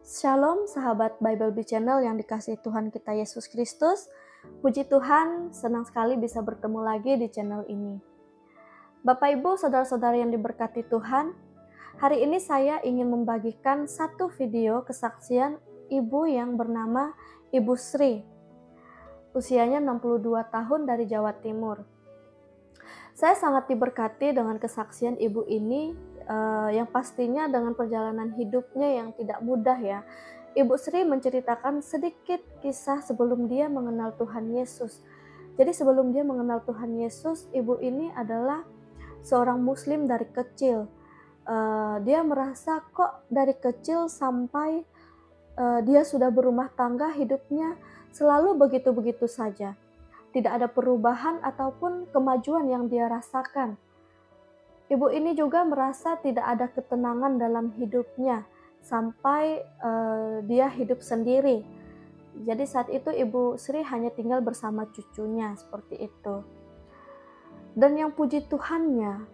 Shalom sahabat Bible Bee Channel yang dikasihi Tuhan kita Yesus Kristus. Puji Tuhan, senang sekali bisa bertemu lagi di channel ini. Bapak Ibu, saudara-saudari yang diberkati Tuhan, hari ini saya ingin membagikan satu video kesaksian ibu yang bernama Ibu Sri. Usianya 62 tahun dari Jawa Timur. Saya sangat diberkati dengan kesaksian ibu ini, yang pastinya dengan perjalanan hidupnya yang tidak mudah ya. Ibu Sri menceritakan sedikit kisah sebelum dia mengenal Tuhan Yesus. Jadi sebelum dia mengenal Tuhan Yesus, ibu ini adalah seorang muslim dari kecil. Dia merasa kok dari kecil sampai dia sudah berumah tangga, hidupnya selalu begitu-begitu saja. Tidak ada perubahan ataupun kemajuan yang dia rasakan. Ibu ini juga merasa tidak ada ketenangan dalam hidupnya sampai dia hidup sendiri. Jadi saat itu Ibu Sri hanya tinggal bersama cucunya seperti itu. Dan yang puji Tuhannya,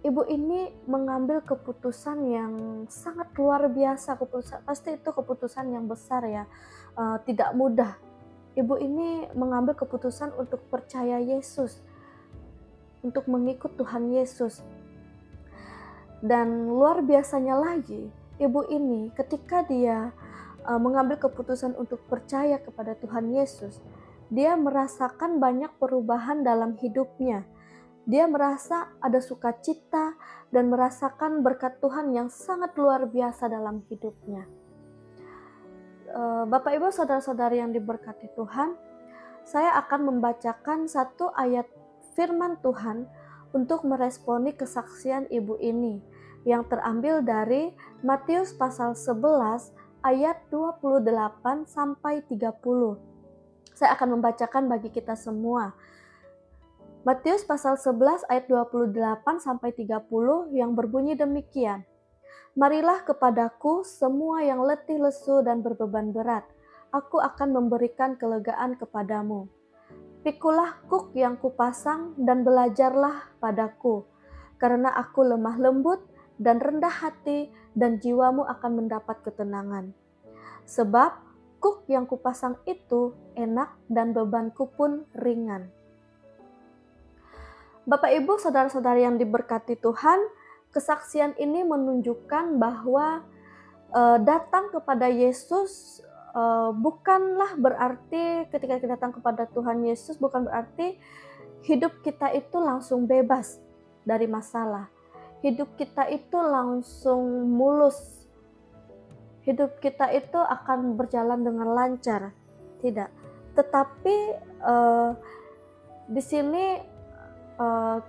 ibu ini mengambil keputusan yang sangat luar biasa. Pasti itu keputusan yang besar ya, tidak mudah. Ibu ini mengambil keputusan untuk percaya Yesus, untuk mengikut Tuhan Yesus. Dan luar biasanya lagi, ibu ini ketika dia mengambil keputusan untuk percaya kepada Tuhan Yesus, dia merasakan banyak perubahan dalam hidupnya. Dia merasa ada sukacita dan merasakan berkat Tuhan yang sangat luar biasa dalam hidupnya. Bapak Ibu saudara-saudari yang diberkati Tuhan, saya akan membacakan satu ayat firman Tuhan untuk meresponi kesaksian ibu ini yang terambil dari Matius pasal 11 ayat 28 sampai 30. Saya akan membacakan bagi kita semua. Matius pasal 11 ayat 28 sampai 30 yang berbunyi demikian. Marilah kepadaku semua yang letih lesu dan berbeban berat, aku akan memberikan kelegaan kepadamu. Pikulah kuk yang kupasang dan belajarlah padaku, karena aku lemah lembut dan rendah hati, dan jiwamu akan mendapat ketenangan. Sebab kuk yang kupasang itu enak dan bebanku pun ringan. Bapak Ibu saudara-saudari yang diberkati Tuhan, kesaksian ini menunjukkan bahwa datang kepada Yesus bukanlah berarti ketika kita datang kepada Tuhan Yesus bukan berarti hidup kita itu langsung bebas dari masalah. Hidup kita itu langsung mulus. Hidup kita itu akan berjalan dengan lancar. Tidak. Tetapi di sini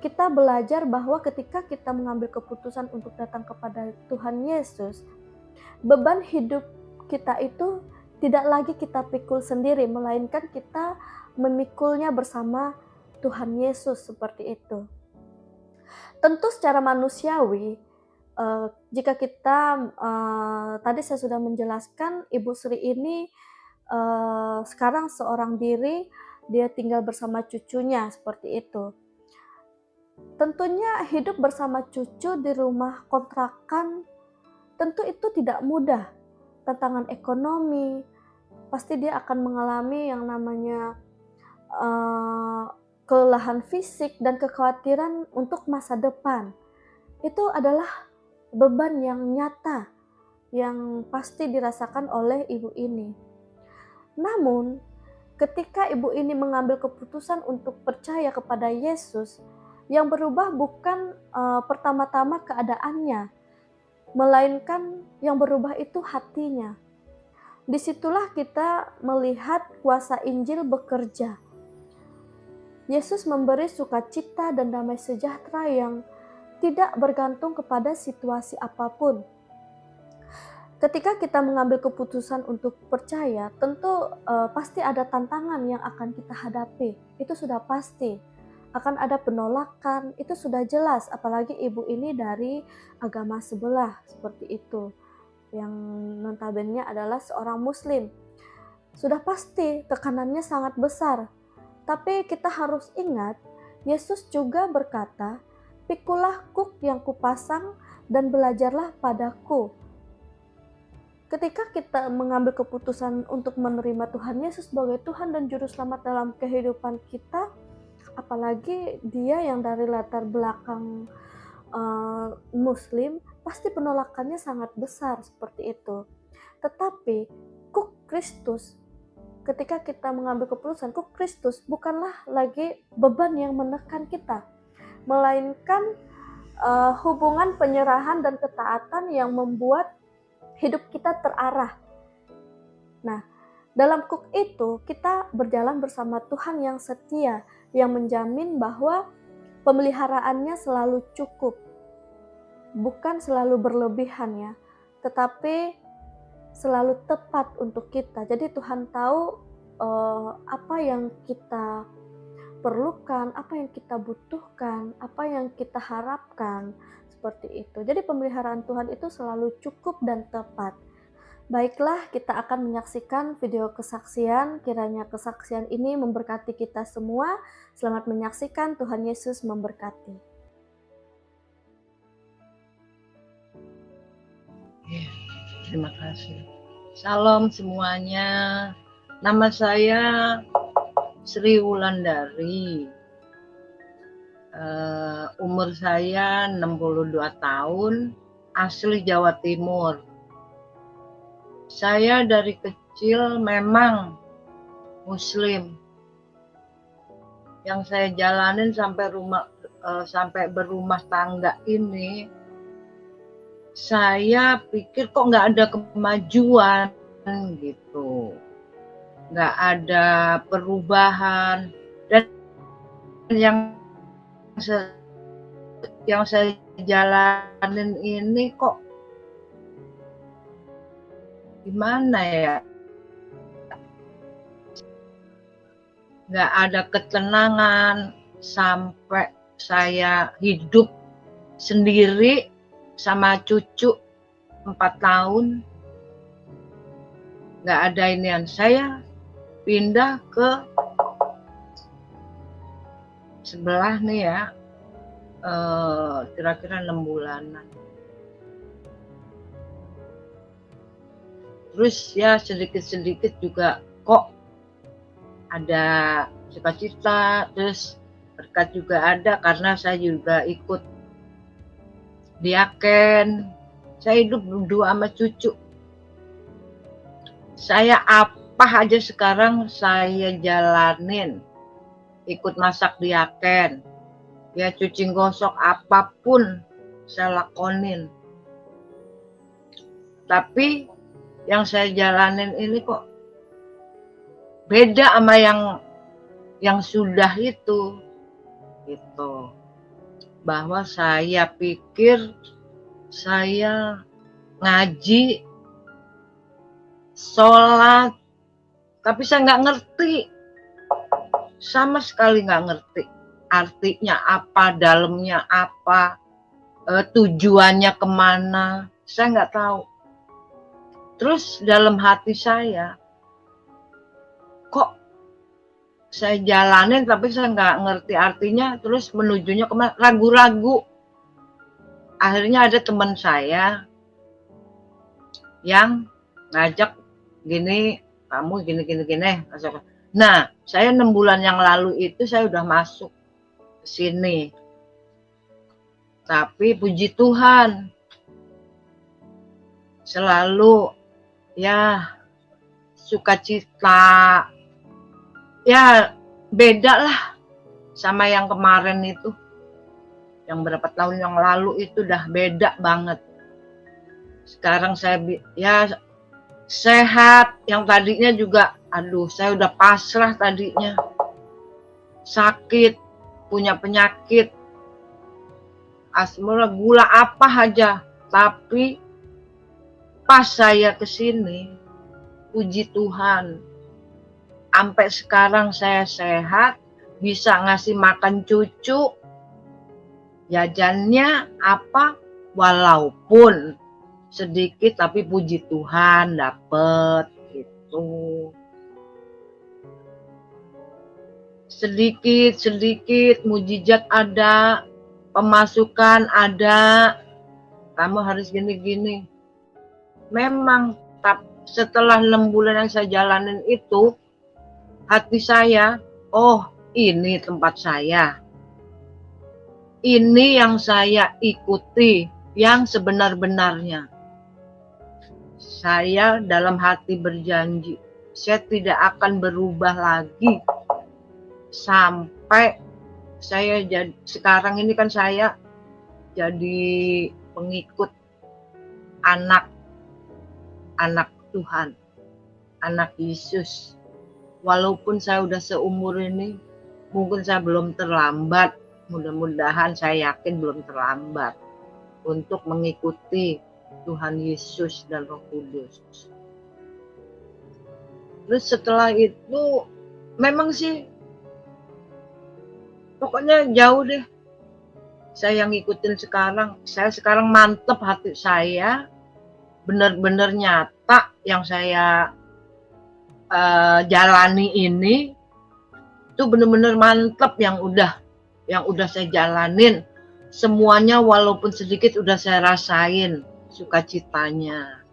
kita belajar bahwa ketika kita mengambil keputusan untuk datang kepada Tuhan Yesus, beban hidup kita itu tidak lagi kita pikul sendiri, melainkan kita memikulnya bersama Tuhan Yesus seperti itu. Tentu secara manusiawi, jika kita, tadi saya sudah menjelaskan Ibu Sri ini sekarang seorang diri, dia tinggal bersama cucunya seperti itu. Tentunya hidup bersama cucu di rumah kontrakan tentu itu tidak mudah. Tantangan ekonomi, pasti dia akan mengalami yang namanya kelelahan fisik dan kekhawatiran untuk masa depan. Itu adalah beban yang nyata yang pasti dirasakan oleh ibu ini. Namun, ketika ibu ini mengambil keputusan untuk percaya kepada Yesus, yang berubah bukan pertama-tama keadaannya, melainkan yang berubah itu hatinya. Disitulah kita melihat kuasa Injil bekerja. Yesus memberi sukacita dan damai sejahtera yang tidak bergantung kepada situasi apapun. Ketika kita mengambil keputusan untuk percaya, tentu pasti ada tantangan yang akan kita hadapi. Itu sudah pasti. Akan ada penolakan, itu sudah jelas, apalagi ibu ini dari agama sebelah seperti itu, yang notabene adalah seorang muslim. Sudah pasti tekanannya sangat besar, tapi kita harus ingat, Yesus juga berkata, pikulah kuk yang kupasang dan belajarlah padaku. ketika kita mengambil keputusan untuk menerima Tuhan Yesus sebagai Tuhan dan Juru Selamat dalam kehidupan kita, apalagi dia yang dari latar belakang Muslim, pasti penolakannya sangat besar seperti itu. Tetapi kuk Kristus, ketika kita mengambil keputusan, kuk Kristus bukanlah lagi beban yang menekan kita, melainkan hubungan penyerahan dan ketaatan yang membuat hidup kita terarah. Nah, dalam kuk itu kita berjalan bersama Tuhan yang setia, yang menjamin bahwa pemeliharaannya selalu cukup, bukan selalu berlebihan ya, tetapi selalu tepat untuk kita. Jadi Tuhan tahu apa yang kita perlukan, apa yang kita butuhkan, apa yang kita harapkan, seperti itu. Jadi pemeliharaan Tuhan itu selalu cukup dan tepat. Baiklah, kita akan menyaksikan video kesaksian. Kiranya kesaksian ini memberkati kita semua. Selamat menyaksikan, Tuhan Yesus memberkati. Terima kasih. Salam semuanya. Nama saya Sri Wulandari. Umur saya 62 tahun, asli Jawa Timur. Saya dari kecil memang Muslim. Yang saya jalanin sampai berumah tangga ini, saya pikir kok nggak ada kemajuan gitu, nggak ada perubahan, dan yang saya jalanin ini kok gimana ya, nggak ada ketenangan sampai saya hidup sendiri sama cucu 4 tahun, nggak ada inian. Saya pindah ke sebelah nih ya, kira-kira 6 bulanan. Terus ya sedikit-sedikit juga kok ada cita-cita, terus berkat juga ada karena saya juga ikut diaken. Saya hidup berdua sama cucu. Saya apa aja sekarang saya jalanin. Ikut masak diaken, ya cuci gosok, apapun saya lakonin. Tapi yang saya jalanin ini kok beda sama yang sudah itu, gitu. Bahwa saya pikir saya ngaji, sholat, tapi saya nggak ngerti, sama sekali nggak ngerti artinya apa, dalamnya apa, tujuannya kemana, saya nggak tahu. Terus dalam hati saya, kok saya jalanin tapi saya nggak ngerti artinya, terus menujunya kemana, ragu-ragu. Akhirnya ada teman saya yang ngajak, gini, kamu gini. Nah, saya 6 bulan yang lalu itu saya udah masuk ke sini. Tapi puji Tuhan, selalu ya sukacita, ya beda lah sama yang kemarin itu, yang berapa tahun yang lalu itu udah beda banget. Sekarang saya ya sehat, yang tadinya juga aduh saya udah pasrah, tadinya sakit, punya penyakit asma, gula apa aja. Tapi pas saya kesini, puji Tuhan, sampai sekarang saya sehat, bisa ngasih makan cucu, jajannya apa, walaupun sedikit tapi puji Tuhan dapet gitu. Sedikit mujizat ada, pemasukan ada, kamu harus gini-gini. Memang, setelah 6 bulan yang saya jalanin itu, hati saya, oh ini tempat saya. Ini yang saya ikuti, yang sebenar-benarnya. Saya dalam hati berjanji, saya tidak akan berubah lagi sampai saya jadi, sekarang ini kan saya jadi pengikut anak Tuhan, anak Yesus. Walaupun saya udah seumur ini, mungkin saya belum terlambat, mudah-mudahan saya yakin belum terlambat untuk mengikuti Tuhan Yesus dan Roh Kudus. Terus setelah itu memang sih pokoknya jauh deh saya yang ngikutin sekarang. Saya sekarang mantep hati saya, benar-benar nyata yang saya jalani ini itu benar-benar mantep yang udah saya jalanin. Semuanya walaupun sedikit udah saya rasain sukacitanya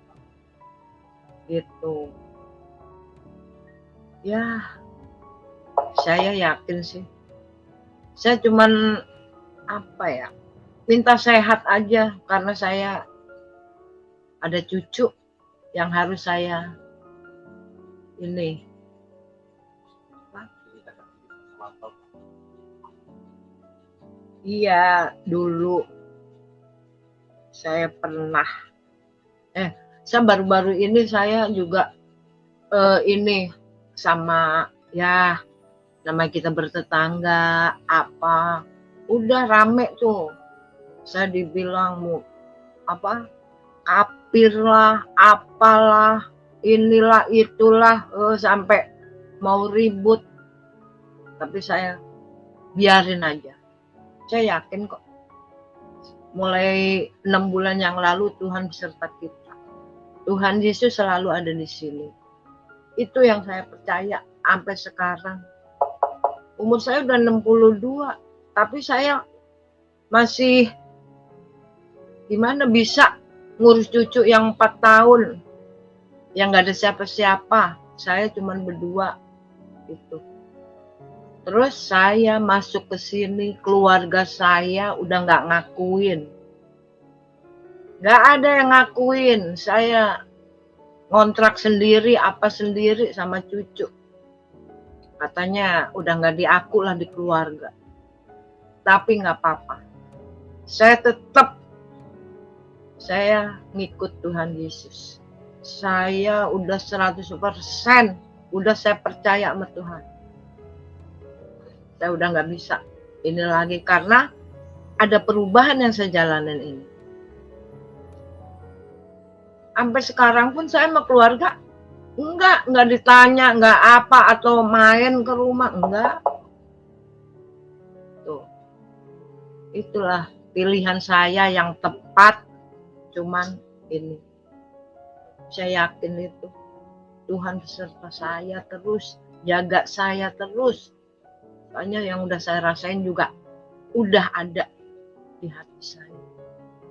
gitu. Ya, saya yakin sih. Saya cuman minta sehat aja karena saya ada cucu yang harus saya ini. Iya, dulu saya pernah saya baru-baru ini saya juga ini sama ya nama kita bertetangga udah rame tuh. Saya dibilang kafir lah, apalah, inilah itulah, sampai mau ribut. Tapi saya biarin aja. Saya yakin kok mulai 6 bulan yang lalu Tuhan beserta kita. Tuhan Yesus selalu ada di sini. Itu yang saya percaya sampai sekarang. Umur saya udah 62, tapi saya masih gimana bisa ngurus cucu yang 4 tahun yang gak ada siapa-siapa. Saya cuman berdua gitu. Terus saya masuk ke sini, keluarga saya udah gak ngakuin. Gak ada yang ngakuin. Saya ngontrak sendiri, apa sendiri sama cucu. Katanya udah gak diaku lah di keluarga. Tapi gak apa-apa. Saya ngikut Tuhan Yesus. Saya udah 100%, udah saya percaya sama Tuhan. Saya udah gak bisa ini lagi karena ada perubahan yang saya jalanin ini. Sampai sekarang pun saya sama keluarga enggak ditanya, enggak apa atau main ke rumah, enggak. Tuh. Itulah pilihan saya yang tepat, cuman ini. Saya yakin itu Tuhan beserta saya terus, jaga saya terus. Soalnya yang udah saya rasain juga udah ada di hati saya.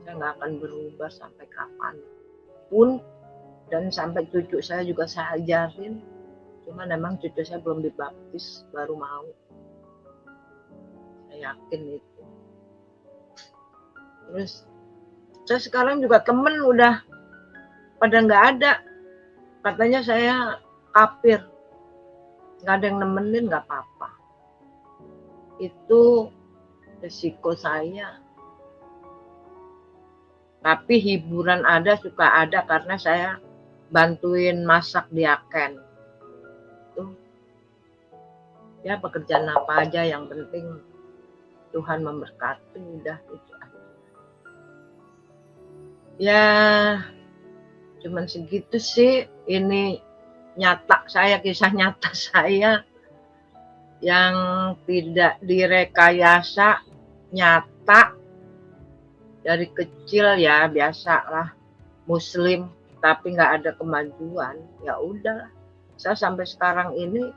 Saya nggak akan berubah sampai kapan pun, dan sampai cucu saya juga saya ajarin. Cuma memang cucu saya belum dibaptis, baru mau. Saya yakin itu. Terus saya sekarang juga temen udah pada nggak ada. Katanya saya kafir, nggak ada yang nemenin, nggak apa-apa. Itu resiko saya. Tapi hiburan suka ada karena saya bantuin masak di Aken. Tuh. Ya pekerjaan apa aja yang penting Tuhan memberkati, udah itu aja. Ya cuman segitu sih, ini kisah nyata saya yang tidak direkayasa, nyata. Dari kecil ya biasalah Muslim, tapi nggak ada kemajuan. Ya udah, saya sampai sekarang ini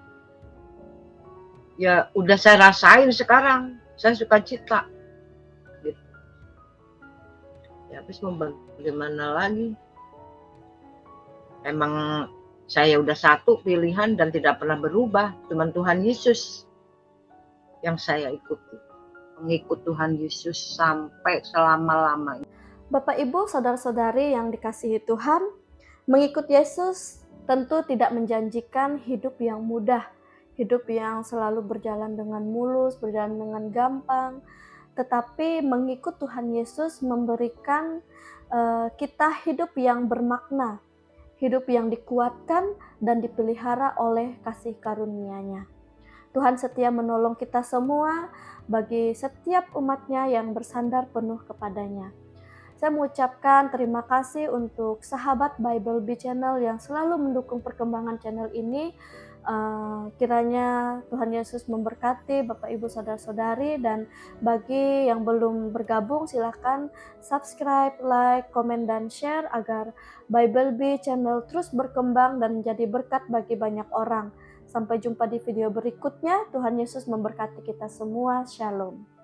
ya udah saya rasain sekarang. Saya sukacita. Gitu. Ya habis mau bagaimana lagi? Emang saya udah satu pilihan dan tidak pernah berubah, cuman Tuhan Yesus yang saya ikuti. Mengikut Tuhan Yesus sampai selama-lamanya. Bapak Ibu, saudara-saudari yang dikasihi Tuhan, mengikut Yesus tentu tidak menjanjikan hidup yang mudah, hidup yang selalu berjalan dengan mulus, berjalan dengan gampang, tetapi mengikut Tuhan Yesus memberikan kita hidup yang bermakna, hidup yang dikuatkan dan dipelihara oleh kasih karunia-Nya. Tuhan setia menolong kita semua bagi setiap umat-Nya yang bersandar penuh kepadanya. Saya mengucapkan terima kasih untuk sahabat Bible Bee Channel yang selalu mendukung perkembangan channel ini. Kiranya Tuhan Yesus memberkati Bapak Ibu Saudara-saudari, dan bagi yang belum bergabung silakan subscribe, like, komen, dan share agar Bible Bee Channel terus berkembang dan menjadi berkat bagi banyak orang. Sampai jumpa di video berikutnya. Tuhan Yesus memberkati kita semua. Shalom.